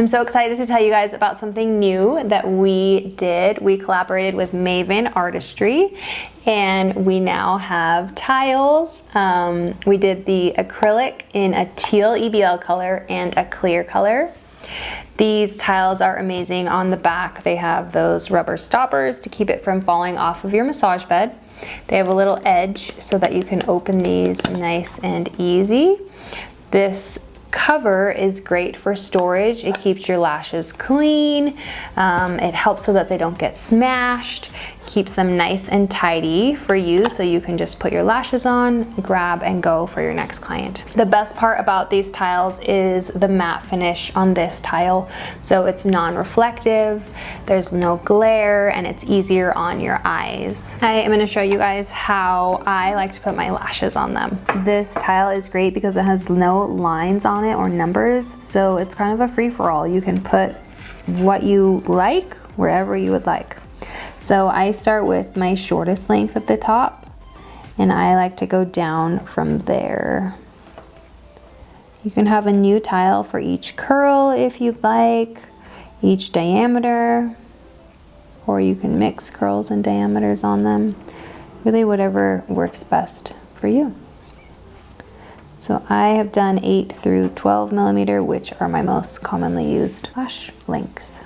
I'm so excited to tell you guys about something new that we did. We collaborated with Maven Artistry and we now have tiles. We did the acrylic in a teal EBL color and a clear color. These tiles are amazing. On the back they have those rubber stoppers to keep it from falling off of your massage bed. They have a little edge so that you can open these nice and easy. This cover is great for storage. It keeps your lashes clean. It helps so that they don't get smashed. Keeps them nice and tidy for you, so you can just put your lashes on, grab and go for your next client. The best part about these tiles is the matte finish on this tile. So it's non-reflective, there's no glare, and it's easier on your eyes. I am going to show you guys how I like to put my lashes on them. This tile is great because it has no lines on it or numbers, so it's kind of a free-for-all. You can put what you like wherever you would like. So I start with my shortest length at the top, and I like to go down from there. You can have a new tile for each curl if you'd like, each diameter, or you can mix curls and diameters on them. Really whatever works best for you. So I have done 8 through 12 millimeter, which are my most commonly used lash lengths.